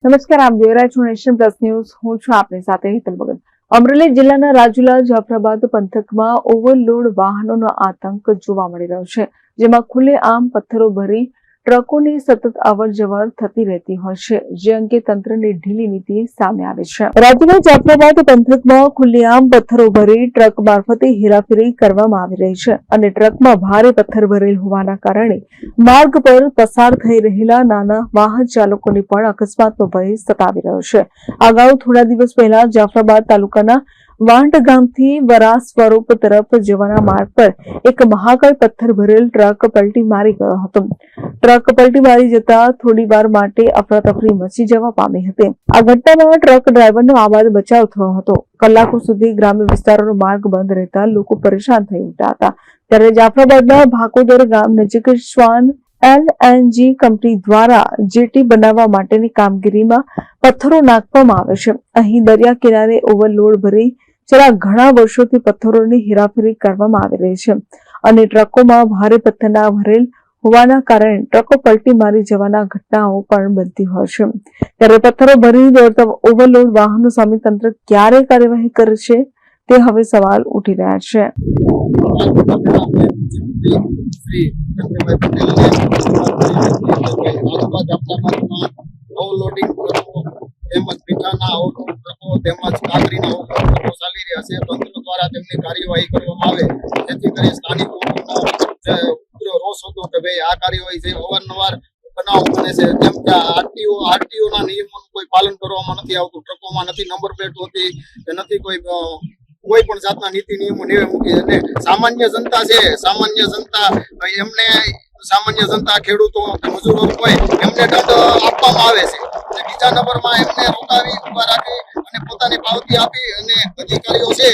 નમસ્કાર, આપ જોઈ રહ્યા છો નેશન પ્લસ ન્યૂઝ. હું છું આપની સાથે હિતલ ભગત. અમરેલી જિલ્લાના રાજુલા જાફરાબાદ પંથકમાં ઓવરલોડ વાહનોનો આતંક જોવા મળી રહ્યો છે, જેમાં ખુલ્લેઆમ પથ્થરો ભરી ટ્રકોની સતત અવરજવર થતી રહેતી હોય છે, જે અંગે તંત્રની ઢીલી નીતિ સામે આવી છે. રાજુલા જાફરાબાદ પંથકમાં ખુલ્લેઆમ પથ્થરો ભરી ટ્રક મારફતે હેરાફેરી કરવામાં આવી રહી છે અને ટ્રકમાં ભારે પથ્થર ભરેલ હોવાના કારણે માર્ગ પર પસાર થઈ રહેલા નાના વાહન ચાલકોને પણ અકસ્માતનો ભય સતાવી રહ્યો છે. અગાઉ થોડા દિવસ પહેલા જાફરાબાદ તાલુકાના વાંટ ગામથી વરા સ્વરૂપ તરફ જવાના માર્ગ પર એક મહાકાય પથ્થર ભરેલ ટ્રક પલટી મારી ગયો હતો. ટ્રક પલટી મારી જતા થોડી વાર માટે અફરાતફરી મચી જવા પામી હતી. આ ઘટનામાં ટ્રક ડ્રાઈવરનો આબાદ બચાવ થયો હતો. કલાકો સુધી ગ્રામ્ય વિસ્તારોનો માર્ગ બંધ રહેતા લોકો પરેશાન થઈ ઉઠ્યા હતા. ત્યારે જાફરાબાદના ભાકોદર ગામ નજીક શ્વાન LNG કંપની દ્વારા જેટી બનાવવા માટેની કામગીરીમાં પથ્થરો નાખવામાં આવે છે. અહીં દરિયા કિનારે ઓવરલોડ ભરી છેલ્લા ઘણા વર્ષોથી પથ્થરોની હેરાફેરી કરવામાં આવી રહી છે અને ટ્રકોમાં ભારે પથ્થરના ભરેલ હોવાના કારણે ટ્રકો પલટી મારી જવાના ઘટનાઓ પણ બનતી હોય છે. ત્યારે પથ્થરો ભરી દોડતા ઓવરલોડ વાહનો સામે તંત્ર ક્યારે કાર્યવાહી કરશે તે હવે સવાલ ઉઠી રહ્યા છે. તેમજ મીઠાના ઓવરલોડ ટ્રકો તેમજ કાકરીના ઓવરલોડ ટ્રકો ચાલી રહ્યા છે. તંત્ર દ્વારા તેમની કાર્યવાહી કરવામાં આવે, જેથી કરી સ્થાનિકોનો ઉગ્ર રોષ હતો કે ભાઈ આ કાર્યવાહી છે. અવારનવાર બનાવ બને છે, જેમ કે આરટીઓના નિયમોનું કોઈ પાલન કરવામાં નથી આવતું. ટ્રકોમાં નથી નંબર પ્લેટ હોતી કે નથી કોઈ પણ જાતના નીતિ નિયમો મૂકી. અને સામાન્ય જનતા છે, સામાન્ય જનતા ખેડૂતો મજૂરો હોય એમને દંડ આપવામાં આવે છે અને બીજા નંબરમાં એમને રોકાવી ઉભા રાખી અને પોતાની પાવતી આપી અને અધિકારીઓ છે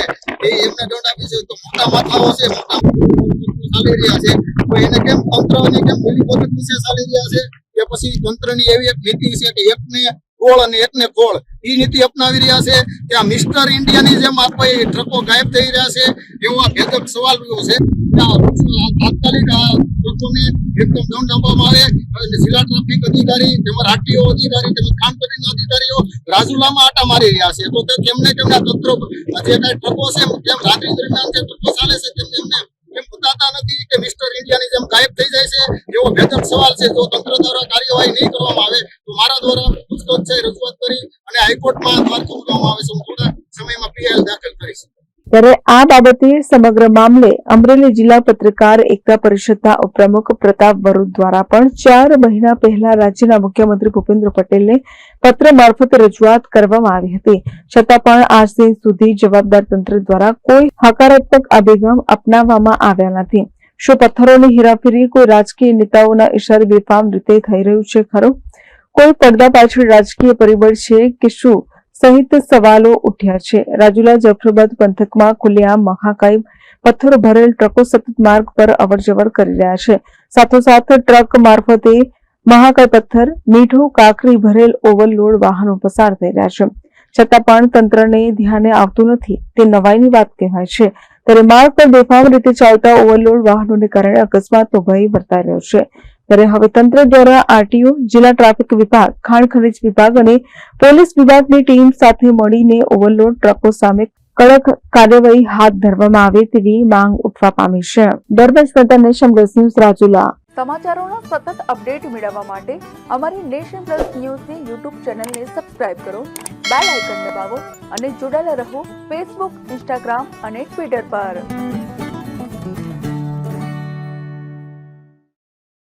એમને દંડ આપી છે. તો મોટા માથાઓ છે, મોટા ચાલી રહ્યા છે, તો એને કેમ તંત્રની કેમ મિલીભગત વિશે ચાલી રહ્યા છે કે પછી તંત્રની એવી એક નીતિ છે કે એકને ગોળ અને એકને ખોળ એ નીતિ અપનાવી રહ્યા છે કે આ મિસ્ટર ઇન્ડિયાની જેમ આપણે ટ્રકો ગાયબ થઈ રહ્યા છે એવો આ ભેદક સવાલ રહ્યો છે. તાત્કાલિક આ ટ્રકોને એકદમ દંડ આપવામાં આવે અને જિલ્લા ટ્રાફિક અધિકારી તેમજ આરટીઓ અધિકારી તેમજ કામગીરીના અધિકારીઓ રાજુલામાં આટા મારી રહ્યા છે. તો તેમને તેમના તંત્ર જે કઈ ટ્રકો છે કેમ રાત્રિ દરમિયાન જે ટ્રકો ચાલે છે તેમને એમ બતાતા નથી કે મિસ્ટર ઇન્ડિયાની જેમ ગાયબ થઈ જાય છે એવો ભેદક સવાલ છે. જો તંત્ર દ્વારા કાર્યવાહી નહીં કરવામાં આવે તો મારા દ્વારા પુસ્તક છે રજૂઆત કરી અને હાઈકોર્ટમાં દ્વાર ખોલવામાં આવે છે. હું થોડા સમયમાં PIL દાખલ કરીશ. ત્યારે આ બાબતે સમગ્ર મામલે અમરેલી જિલ્લા પત્રકાર એકતા પરિષદના ઉપપ્રમુખ પ્રતાપ વરુદ દ્વારા પણ 4 મહિના પહેલા રાજ્યના મુખ્યમંત્રી ભૂપેન્દ્ર પટેલને પત્ર મારફતે રજૂઆત કરવામાં આવી હતી, છતાં પણ આજ દિન સુધી જવાબદાર તંત્ર દ્વારા કોઈ હકારાત્મક અભિગમ અપનાવવામાં આવ્યા નથી. શું પથ્થરોની હેરાફેરી કોઈ રાજકીય નેતાઓના ઇશારે બેફામ રીતે થઈ રહ્યું છે ખરું? કોઈ પડદા પાછળ રાજકીય પરિબળ છે કે શું સહિત સવાલો ઉઠ્યા છે. રાજુલા જાફરાબાદ પંથકમાં ખુલ્લેઆમ મહાકાય પથ્થરો ભરેલ ટ્રકો સતત માર્ગ પર અવરજવર કરી રહ્યા છે. સાથોસાથ ટ્રક મારફતે મહાકાય પથ્થર, મીઠું, કાકરી ભરેલ ઓવરલોડ વાહનો પસાર થઈ રહ્યા છે, છતાં પણ તંત્રને ધ્યાને આવતું નથી. તે નવાઈની વાત કહેવાય છે. ત્યારે માર્ગ પર બેફામ રીતે ચાલતા ઓવરલોડ વાહનોને કારણે અકસ્માતનો ભય વર્તાઈ રહ્યો છે. ત્યારે હવે તંત્ર દ્વારા આરટીઓ, જિલ્લા ટ્રાફિક વિભાગ, ખાણ ખનીજ વિભાગ અને પોલીસ વિભાગની ટીમ સાથે મળીને ઓવરલોડ ટ્રકો સામે કડક કાર્યવાહી હાથ ધરવામાં આવે તેવી માંગ ઉઠવા પામી છે. દરબાર નેશન પ્લસ ન્યૂઝ રાજુલા. સમાચારોનો સતત અપડેટ મેળવવા માટે અમારી નેશન પ્લસ ન્યૂઝની યુટ્યુબ ચેનલને સબસ્ક્રાઇબ કરો, બેલ આઇકન દબાવો અને જોડાયેલા રહો ફેસબુક, ઇન્સ્ટાગ્રામ અને ટ્વિટર પર.